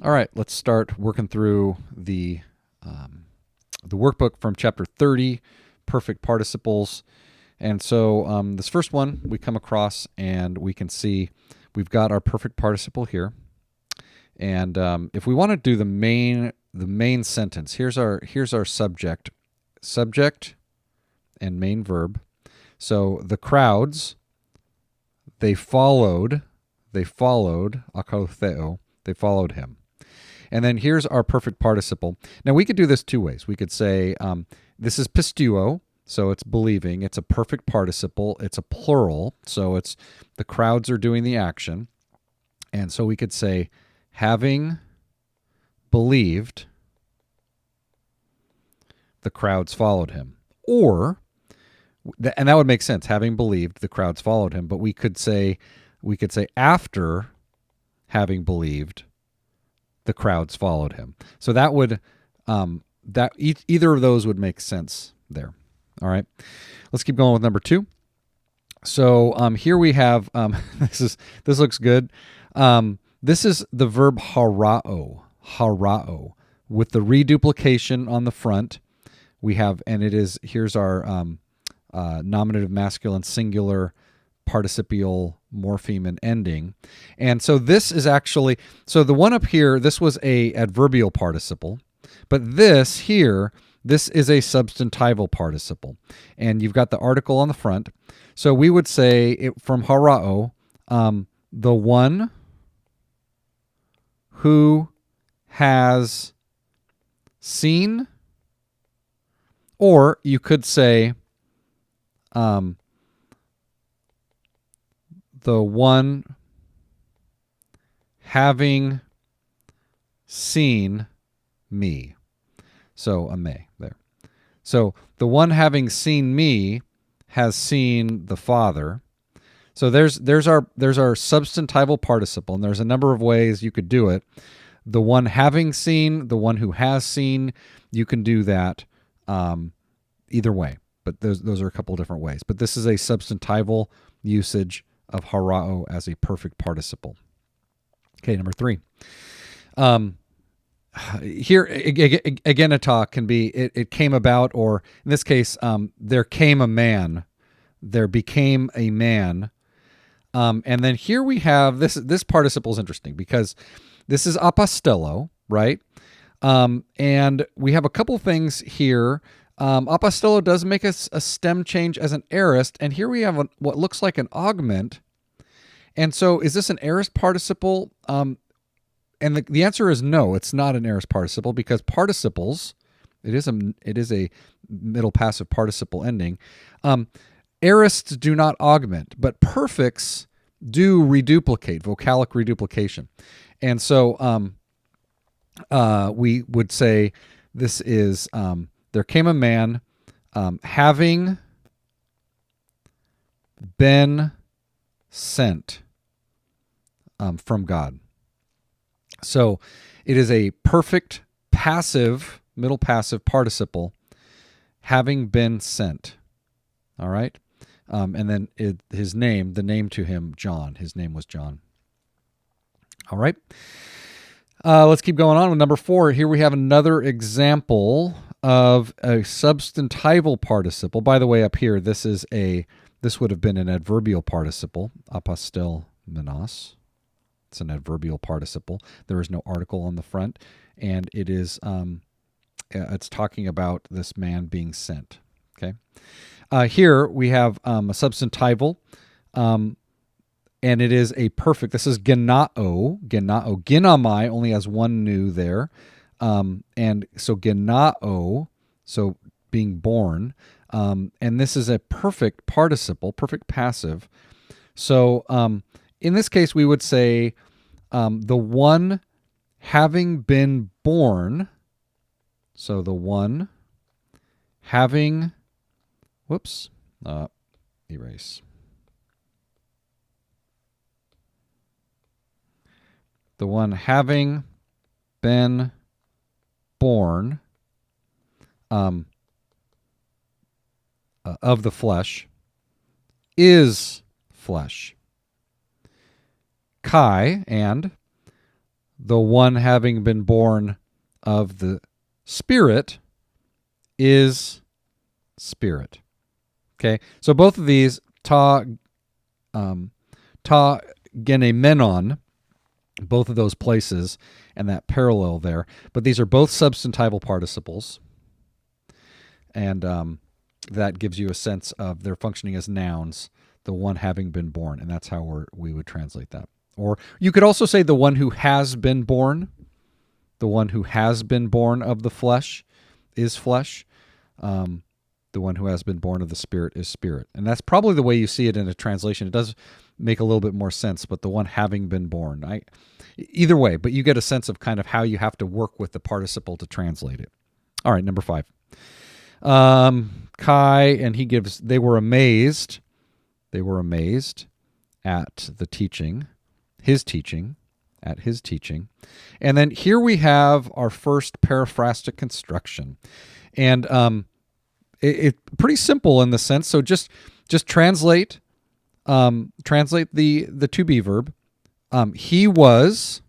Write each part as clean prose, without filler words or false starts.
All right, let's start working through the workbook from chapter 30, perfect participles. And so this first one we come across and we can see we've got our perfect participle here. And if we want to do the main sentence, here's our subject and main verb. So the crowds, they followed akatheo, they followed him. And then here's our perfect participle. Now we could do this two ways. We could say this is pisteuo, so it's believing. It's a perfect participle. It's a plural, so it's the crowds are doing the action. And so we could say, having believed, the crowds followed him. Or, and that would make sense. Having believed, the crowds followed him. But we could say after having believed, the crowds followed him. So that would either of those would make sense there. All right, let's keep going with number 2. So here we have this looks good. This is the verb harao with the reduplication on the front. We have, and it is, here's our nominative masculine singular participial morpheme and ending. And so this is actually, so the one up here, this was a adverbial participle, but this here, this is a substantival participle. And you've got the article on the front. So we would say from harao, the one who has seen, or you could say the one having seen me. So a me there. So the one having seen me has seen the Father. So there's our substantival participle, and there's a number of ways you could do it. The one having seen, the one who has seen, you can do that either way. But those are a couple of different ways. But this is a substantival usage of harao as a perfect participle. Okay, number 3. Here again, a talk can be it came about, or in this case, there came a man, there became a man, and then here we have this participle is interesting because this is apostello, right? And we have a couple things here. Apostello does make a stem change as an aorist, and here we have what looks like an augment. And so is this an aorist participle? And the answer is no, it's not an aorist participle, because participles, it is a middle passive participle ending. Aorists do not augment, but perfects do reduplicate, vocalic reduplication. And so we would say this is there came a man having been sent from God. So it is a perfect passive, middle passive participle, having been sent. All right? And then his name, the name to him, John. His name was John. All right? Let's keep going on with number 4. Here we have another example of a substantival participle. By the way, up here, this would have been an adverbial participle, apostelmenos. It's an adverbial participle. There is no article on the front, and it is it's talking about this man being sent. Okay. Here we have a substantival, and it is a perfect. This is genao. Ginamai only has one nu there, and so genao, so being born, and this is a perfect participle, perfect passive. So in this case, we would say the one having been born. So the one having, erase. The one having been born of the flesh is flesh. Kai, and the one having been born of the Spirit is Spirit. Okay, so both of these, ta genemenon, both of those places, and that parallel there, but these are both substantival participles, and that gives you a sense of their functioning as nouns, the one having been born, and that's how we would translate that. Or you could also say the one who has been born. The one who has been born of the flesh is flesh. The one who has been born of the Spirit is spirit. And that's probably the way you see it in a translation. It does make a little bit more sense, but the one having been born. Either way, but you get a sense of kind of how you have to work with the participle to translate it. All right, number 5. Kai, and he gives, they were amazed at the teaching, at his teaching. And then here we have our first paraphrastic construction. And it's pretty simple in the sense. So just translate the to be verb. He was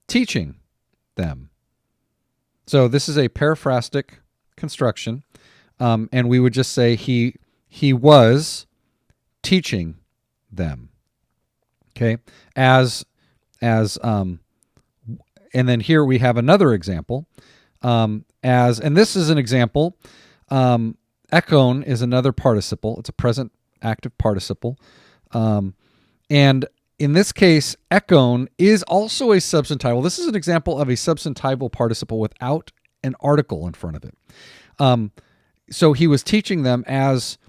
teaching them. So this is a paraphrastic construction, and we would just say he was teaching them. Okay, and then here we have another example. And this is an example. Ekon is another participle. It's a present active participle. And in this case, ekon is also a substantival. This is an example of a substantival participle without an article in front of it. So he was teaching them as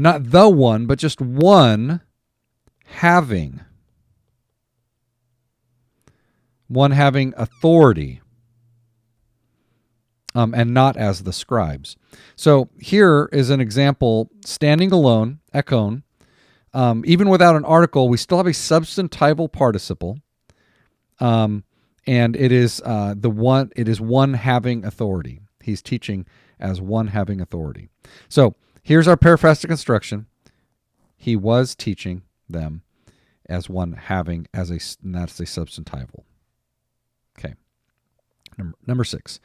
not the one, but just one having authority, and not as the scribes. So here is an example, standing alone, ekon, even without an article, we still have a substantival participle, and it is one having authority. He's teaching as one having authority. So here's our paraphrastic construction. He was teaching them as one having, and that's a substantival. Okay. Number 6.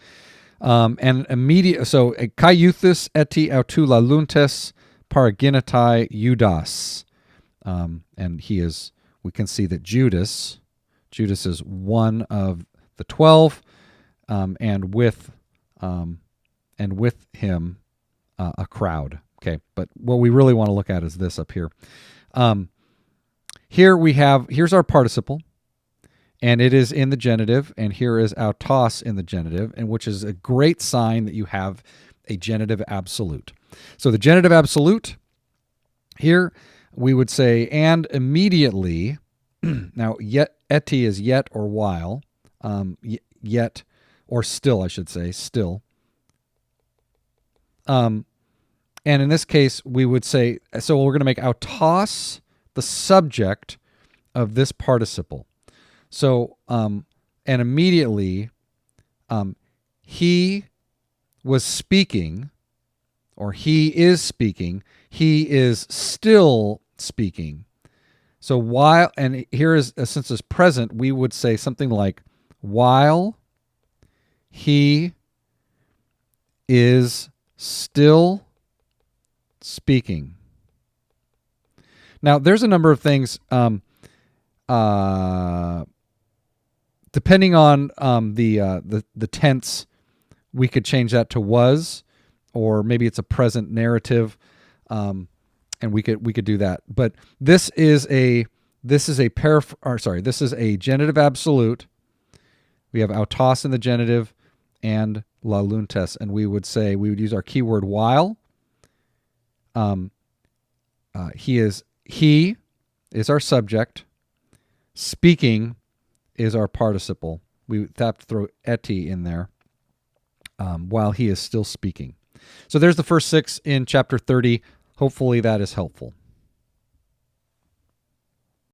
And immediate, so kaiuthus eti autula luntes paraginatai Judas. And we can see that Judas is one of the 12, and with him a crowd. Okay, but what we really want to look at is this up here. Here's our participle, and it is in the genitive, and here is autos in the genitive, and which is a great sign that you have a genitive absolute. So the genitive absolute here, we would say, and immediately. Now, yet eti is yet or while, yet or still, I should say, still. And in this case, we would say, so we're going to make autos the subject of this participle. So, and immediately, he was speaking, or he is speaking, he is still speaking. So while, and here is, since it's present, we would say something like, while he is still speaking. Now, there's a number of things, depending on the tense, we could change that to was, or maybe it's a present narrative, and we could do that. But this is a genitive absolute. We have autos in the genitive and laluntes, and we would use our keyword while. He is our subject. Speaking is our participle. We have to throw eti in there, while he is still speaking. So there's the first 6 in chapter 30. Hopefully that is helpful.